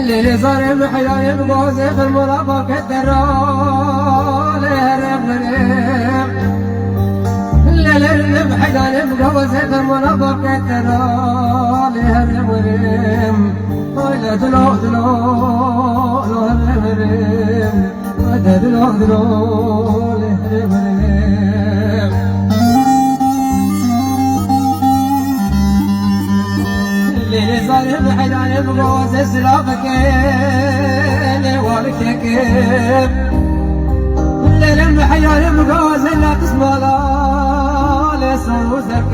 اللي صار بحياة بغوزي في المرافق الدرال هرب اللي بحياة بغوزي في المرافق الدرال هرب ويلا دلو دلو هرب دلو دلو هرب اللي صار بحياة بغوزي سلافك اللي والكك اللي بحياة بغوزي لا تسمع لا لصوتك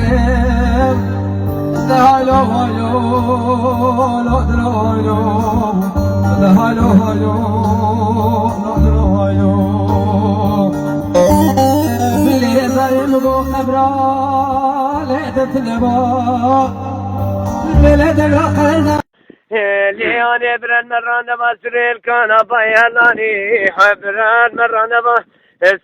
هالو هالو لا درو هالو هالو لا درو هالو اللي صار بغو خبرا لا تتنبا لياني بران مران ما سريل كان بايلاني بران مران ما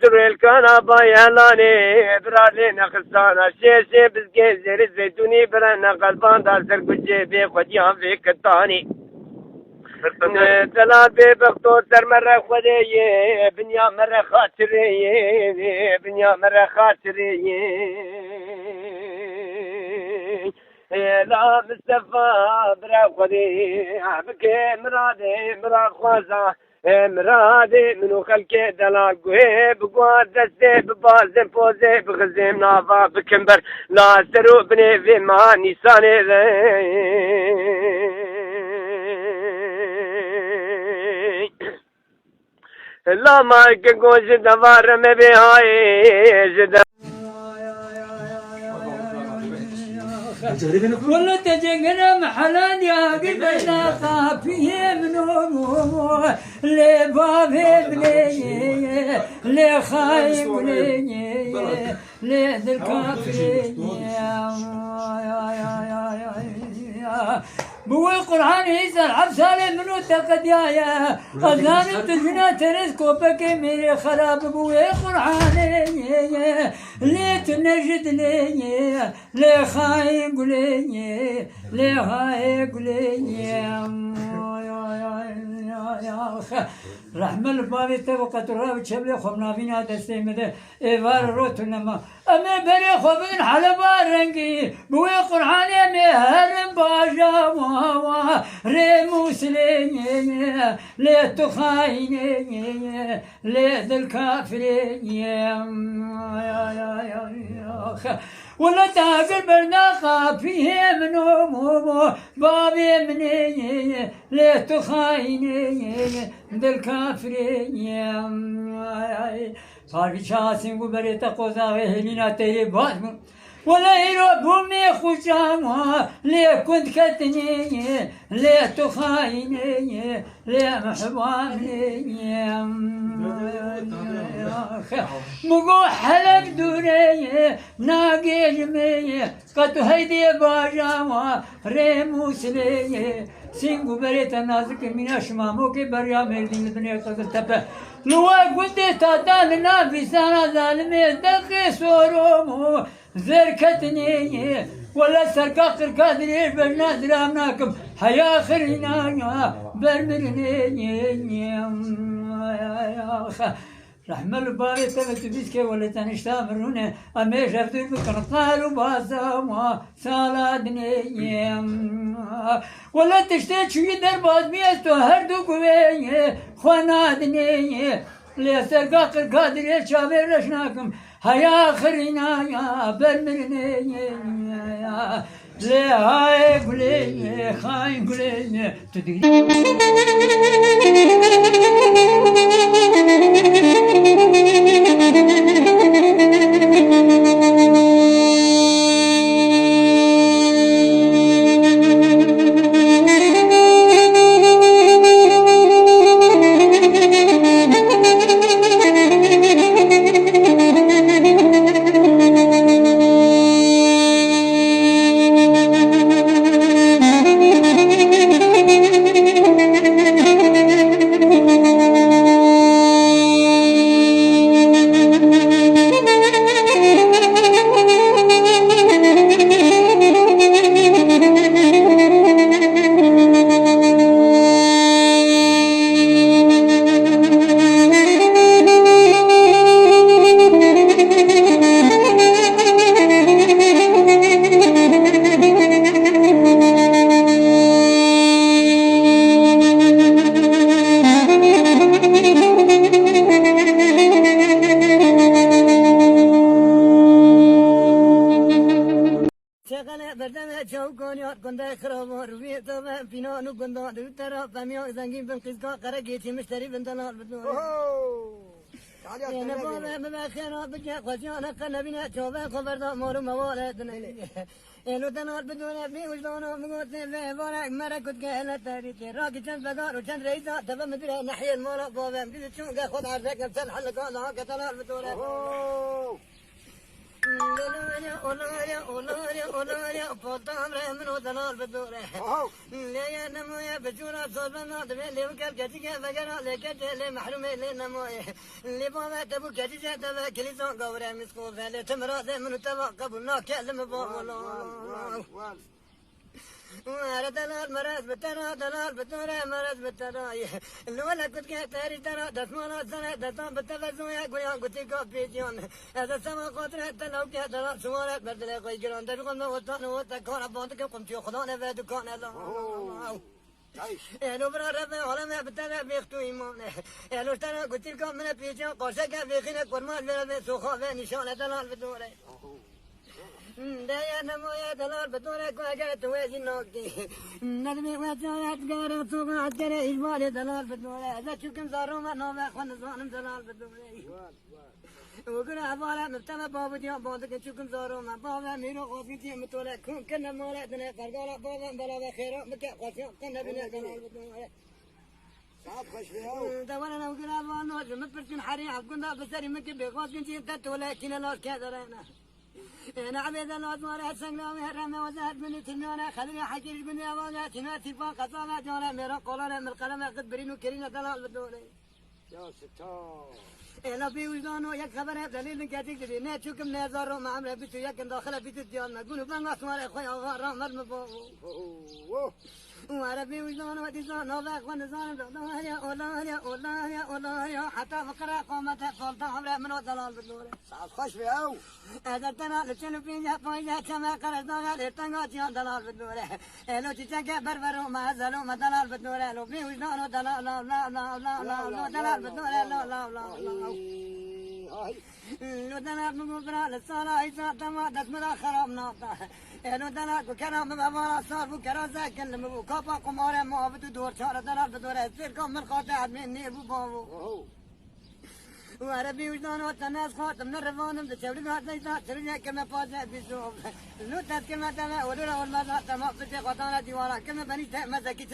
سريل كان بايلاني برالي نخسانا شيشي بزكي زير الزيتوني بران قلبان دار سر كجي بي خديان في كتاني تلا بي بختو سر مرة خدي بنيا مرة خاطري بنيا مرة خاطري لا مصطفى برا خدي بكي مرادي مرا خوازا مرادي منو خلقي دلال قوي بقوار دستي ببازي بوزي بغزيم نافا بكمبر لا سرو بني في ما نيساني لا ما كنقو جدا فارمي بهاي جدا والله تجينا محلان يا قبلنا خافيه منو لبابي بني لخايب بني لذ الكافرين بوي قرآن يسأل عبسالي منو تقديايا غزان تجنا ترزكو بكي ميري خراب بوي قرآن لي تنجد لي لي خاي قولي لي خاي قولي رحم البابي تبقى تراب تشبلي خمنا بينا دستي مدى إيوار روتنما أمي بري خبين حلبا رنقي بوي قرآن يمي هرم باجا واوا ريموس لي لي تخايني لي ذل كافرين ولا تاقل برناقة فيه منو مو بابي مني ليه تخايني ذل كافرين صار شاسين وبريت قوزا وهلينا تيري بازم ولا يروح بومي خشام ليه كنت كتني ليه تخايني ليه محباني مقو حلق دوري ناقي جمي قد هيدي باجاما ريموس لي سينغو بريت نازك من اشمامو كي بريا ميردين الدنيا قدر تبه لوا قلت تاتان نافي سانا ظالمي دقي سورومو زركتني ولا سرقا قرقا دريش بجنا درامناكم حيا خرينا برمرني رحم الباري تبت بيسكي ولا تنشتا مرونه امي شفتو بكن قالوا باسا سالادني ولا تشتي شوي درباز بيستو هردو قوي خوانادني لسرقا قرقا دريش شابر رشناكم هيا خرينا يا برمرني لي هاي قولي خاين قولي تدري فينا نقول ده ترى فميا زنجين بالقزقة قرقيتي مشتري بنتنا بدون أنا بابا ما خير بجا خشانة قلبنا توبة خبر ده مور موالدنا إلو تنار بدون أبني وجدانه مقصد في بارك مركض كهلا تاريخ راكي كان بقار وكان رئيسة تبى مدري ناحية المرا بابا مدري شو قا خد عرفك نفسن حلقة لا كتنار بدون أولاريا فطام رحمن وتنار بدون ليا نمويا بجورا صوبنا دبي ليو كركتي بقرا لكتي محروم لي نمويا اللي بابا تبو كتي تبا كليسون قورا مسكو فالي تمرات من تبا قبلنا كلم بابا دلال مرز بترا دلال بترا مرز بترا الولا كنت كتاري ترى دسمانا سنة دسام بتلزم يا قويا قتي كابيجون هذا سما قطرة تلو كدلال سوالات بدل قوي جران دبقون وطن وتكون بانتك قمت يخدان في دكان لا لو برا ربنا ولا ما بتنا بيختو إيمان لو ترى قتي كم من بيجون قرشة كبيخنا كرمان بلا سوخا نشانة دلال بدورة دايا نمويا دلال بدورة كواجا توازي نوكي ندمي وجايات قارن سوق عجرة إجمالي دلال بدورة هذا شو كم زارو ما نوما خن زانم دلال بدورة وقول عبارة مبتما بابا ديان بادك شو كم زارو ما بابا ميرو قاسي تي متولى كون كنا مولا دنا قرقالا بابا بلا خيرا مكا قاسي كنا بنا دلال بدورة دوانا نقول عبارة نوج متبرشين حريم عبقنا بسري مكي بقاسي تي تتولى كنا لاش كذرنا أنا عبيد الله أطوار أتسقنا وهرم وزهد من تنانا خلينا حكي الدنيا وانا تنا تفاق قصانا جانا ميرا قولانا من القلم قد برينو كرينا دلال بدولي يا ستار إلا في وجدانو يك خبر دليل كاتيك دي ناتشوكم نازارو ما عمره بيتو يكن داخله بيتو ديالنا قولوا بان أسوار أخويا غارام مرمبو وعربي وجدانو وديزان نوباك ونزان أولا حتى فقرا قومته فولتا عمره منو دلال بدولي ساعات خوش في أو هذا ترى لشنو فيها فايدة كما قرضنا غالي تنقاتي دلال بدولة لو تتجا بربرو ما زالوا ما دلال بدولة لو في وجدانه دلال لا لا لا لا لا لا دلال بدولة لا لا لا لا لو دلال مقبرة للصلاة إذا تما دسمنا خراب ناطا لو دلال كلام بابا صار بكرة ساكن لمبو كابا قمارة ما بدو دور شارة دلال بدولة سيركم من قاطع من نير بابو وعربي وجدانه الناس خاطم من الرفانم تشاوري ما تنسى ترجع كما فاجأ بيشوف لو تذكر تلا ولولا والمزرعة تما بتجي قطعنا ديوارا كما بني مساكي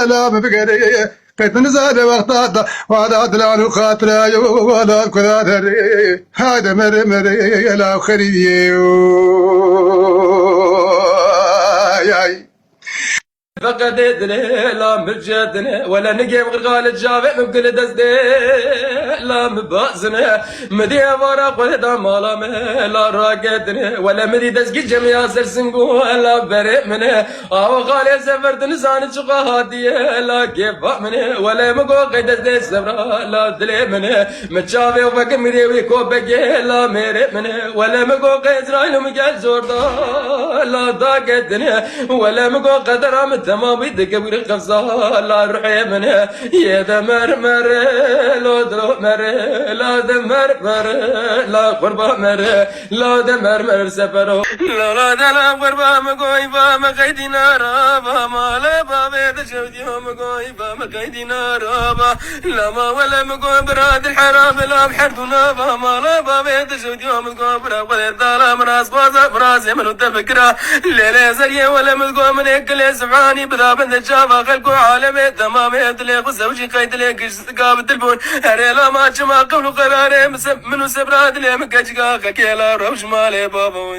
لا بقري قد نزاد وقتها وهذا دلال خاطر ولا كذا هذا مري لا خريه ياي فقد لا مجدنا ولا نجيب غرقال الجافع مبقل دزدي لا مبازنا مدي ورق ولا دمالا لا راقدنا ولا مدي دزقي جميع سرسنقو لا برئ منه او غالي سفرت نسان شقا هادية لا كيف منه ولا مقو قيد دزدي سفرا لا دلي منه متشافي وفق مدي ويكو بقي لا مرئ منه ولا مقو قيد اسرائيل ومقال زوردا لا داقدنا ولا مقو قدر تمام بيدك بغير قفزة لا روحي منها يا دمر مر لا درو مر لا دمر مر لا قربة مر لا دمر مر سفرو لا دلا قربة مقوي فما قيدنا رابا ما لا بابي تشوت يوم مقوي فما قيدنا رابا لما ولا مقوي براد الحرام لا بحردنا فما لا بابي تشوت يوم مقوي براد ولا الظلام راس بازا براسي من التفكرة ليلة زرية ولا مقوي من اكل سبحاني بذا بند شافا خلقو عالمي تمامي تليق وزوجي قيد ليك استقاب التلفون هريلا ما جمع قبل قراري منو سبراد لي مكجقا خكيلا روش مالي بابا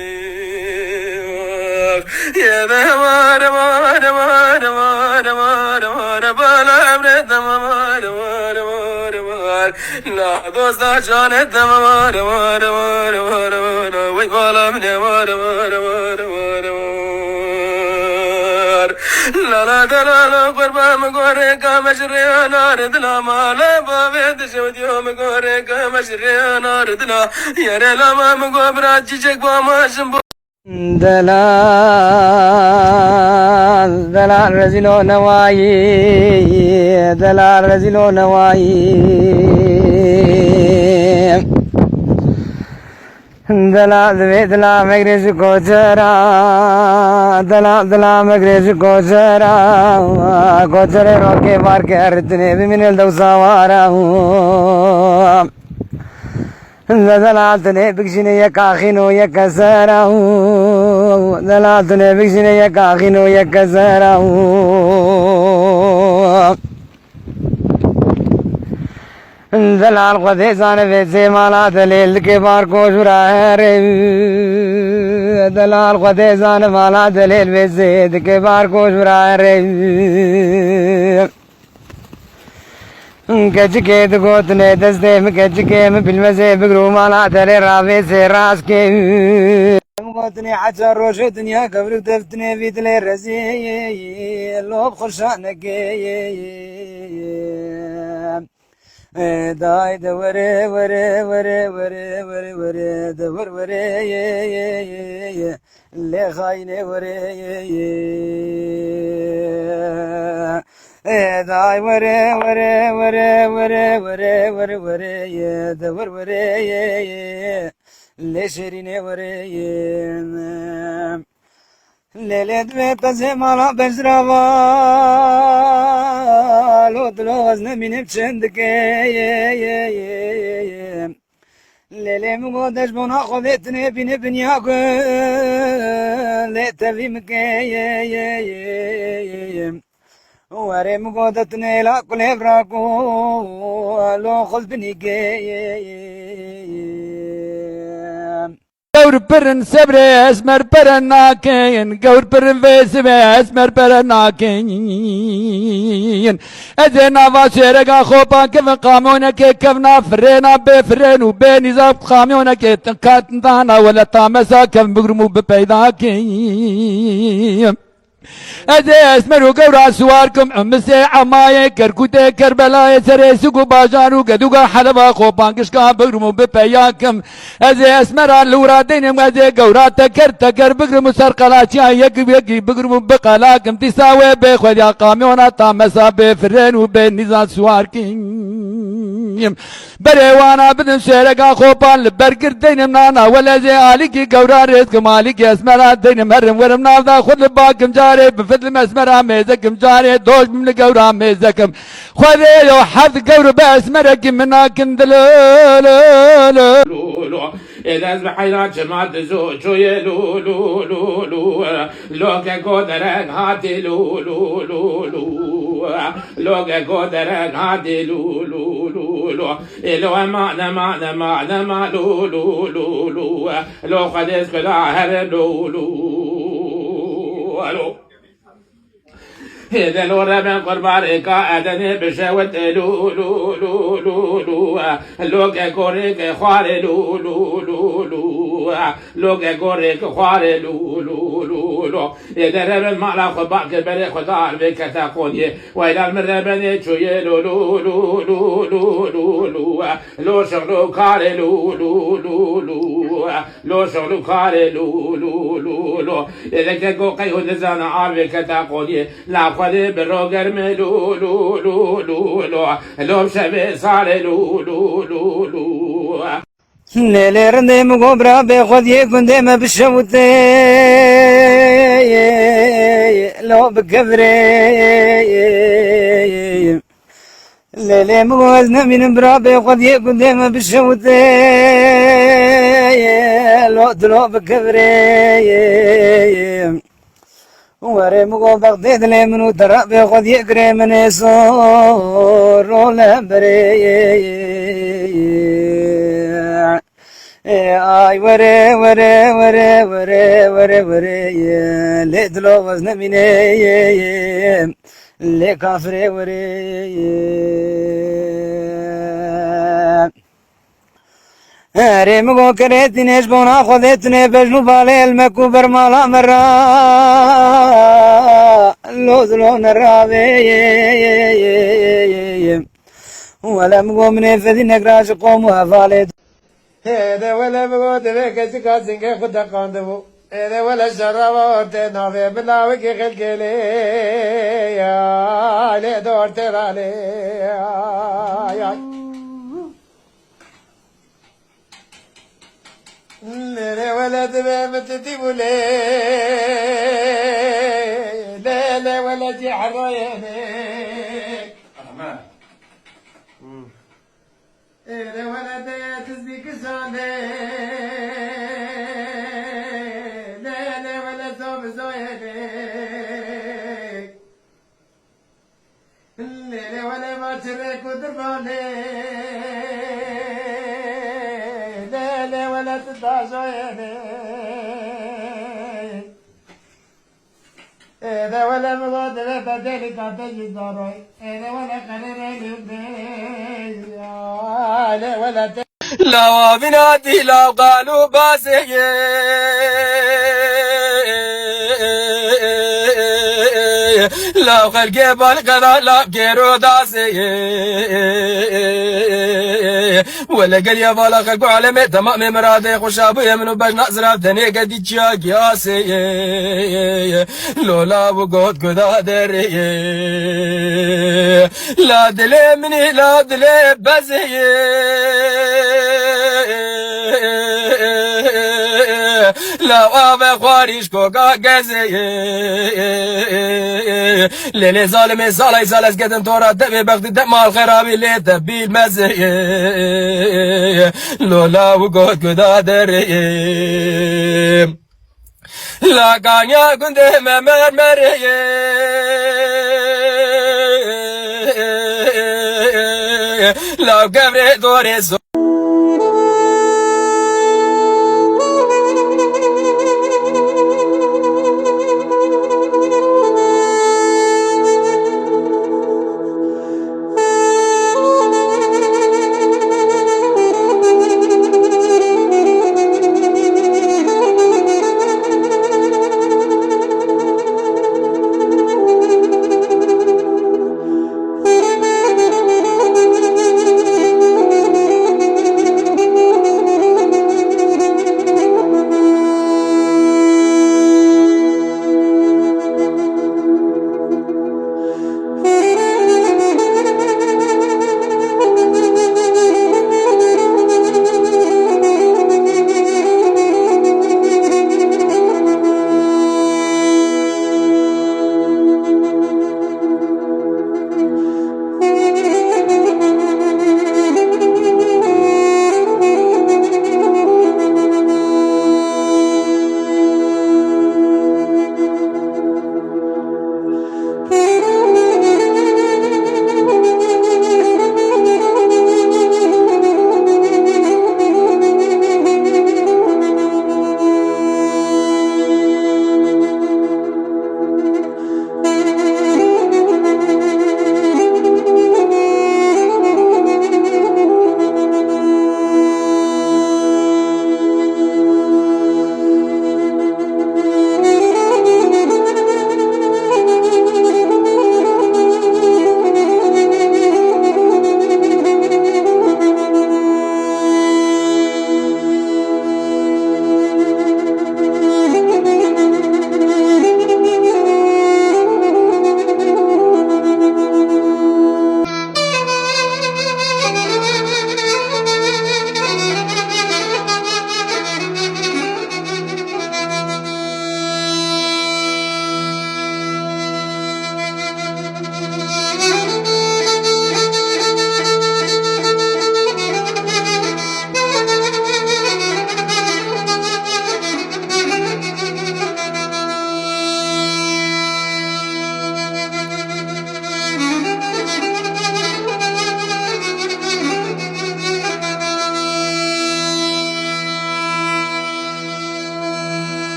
يا دمار مار مار مار مار مار بالا برد مار مار مار مار لا دوستا جان دمار مار مار مار مار وي بالا من مار مار مار مار لا لا لا قربا مغوريكا مشري نار دلا ما لا بابي دشوت يوم مغوريكا مشري نار دلا يا رلا ما مغوبرا جيجك بما شمبو دلال رزلو نواي دلال رزلو نواي دلال دلا مغرز کوچرا دلا مغرز کوچرا کوچرے روکے مار کے ارتنے بھی منل دوساوارا دلالتنے بکشنے یکاخینو یکسرا دلالتنے بکشنے یکاخینو یکسرا دلال خدے زان ویسے مالا دلیل کے بار کو شرا ہے رے دلال خدے زان مالا دلیل ویسے کے بار کو شرا ہے رے کچ کے دگوتنے دستے میں کچ کے میں فلم سے بگرو مالا دلے راوے سے راس کے موتني حتى روش الدنيا قبل دفتني في دلي رزي لوب خرشانك داي دوري وري وري وري وري وري دور وري اللي خايني وري داي وري وري وري وري وري وري وري دور وري اللي شيريني وري ليلة بيت زمالا بزروا لود لوزن من بشندك ليلة مقودش بنا خذتني بني بنياك ليت في مكي وري مقودتني لا كل براكو لو خذ بني قور برن سبر اسمر برن ناكين قور برن فيسب اسمر برن ناكين ازينا فاشرقا خوبا كيف قامونا كيف نافرينا بفرين وبين زاب قامونا كيف تنكاتنا ولا تامسا كيف بقرمو ببيداكين ازي اسمرو قورا سواركم امسي عماي كركوتي كربلاي سريسوكو باجارو قدوغا حلبا خوبانكشكا بقرمو ببياكم ازي اسمرا لورا دينم ازي قورا تكر بقرمو سرقلاتيا يقي بقرمو بقلاكم تساوي بخوذ يا قاميونا تامسا بفرين وبين نزال سواركم بريوانا بدن شيرقا خوبان لبرقر دينم نانا ولا زي آليكي قورا رزق مالكي اسمرا دينم هرم ورم نافذا خذ لباكم جاري بفضل مسمرها ميزكم جاري دوش من قورا ميزكم خذي لو حظ قور باسمرك مناك اندلولولو إذا أصبحنا جماعة زوج يلو لو لو لو لو كقدرن هاتي لو لو لو لو كقدرن هاتي لو لو لو لو معنا لو لو لو لو خديس كلا هر لو لو إذا لو ربنا قربارك أدنى بشوت لو لو لو لو لو لو كوريك خوار لو لو لو لو كوريك خوار لو لو لو إذا ربنا ما لا خباك بري خدار بك تقولي وإلى المربنا شوي لو لو لو لو لو لو لو شغلو كار لو لو لو لو لو شغلو كار لو لو لو لو لك قوقي ونزان عارف كتاقوني لا خذ بالروجر ملو لو لو لو لو لو شبه صار لو لو لو لو ليلي رندي مقبرة بخذ يكون ديما بالشوتي لو بكبري ليلي مقوزنا من برابي خذ يكون ديما بالشوتي لو بكبري وري مقو بغداد لي منو درابي خذ يقري من يسور ولا بري اي وري وري وري وري وري وري لي دلو وزن مني لي كافري وري هاري مقو كريتني شبونا خذتني بجنو بالي المكوبر مالا مرا لو نرابي ولا مقو مني فذي نقراش قوم وفالد هذا ولا مقو تبيك سكا سنك خدا قاندبو هذا ولا شرابا تنافي بلاوك خلق لي يا لي دور ترالي يا मेरे वाला तुम्हें मत दी बोले ले ले वाला जी हरोए ने मेरे वाला ते तस्दीक जाने ले ले वाला सब जोए ने मेरे वाले माचरे को दरबाने ولا تتعشيني إذا ولا مضاد لا تدري تعتجي الضروي إذا ولا قررين لا ولا لا بنادي لا قالوا باسي لا خلقي بالقضاء لا كيرو داسي ولا قال يا بالا خلقو علمي تمام مرادي خشابو يمنو باش نأزرف ثاني قد يتشاق ياسي لولا بقود قدا دري لا دلي مني لا دلي بزي لا وابا خواريش كوكا قزي ليلي ظالمي زالي زالس قدن تورا دبي بغدي دم الخرابي اللي تبي المزي لولا وقود قدا دري لا كان يا كنت مرمري لو قبري دوري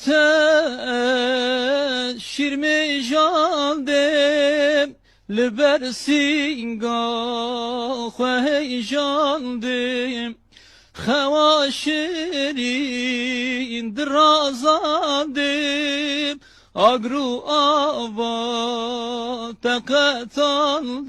te şirmi jandim Liber singa xwehjandim Xevaşirin drazandim Agru ava teqetandim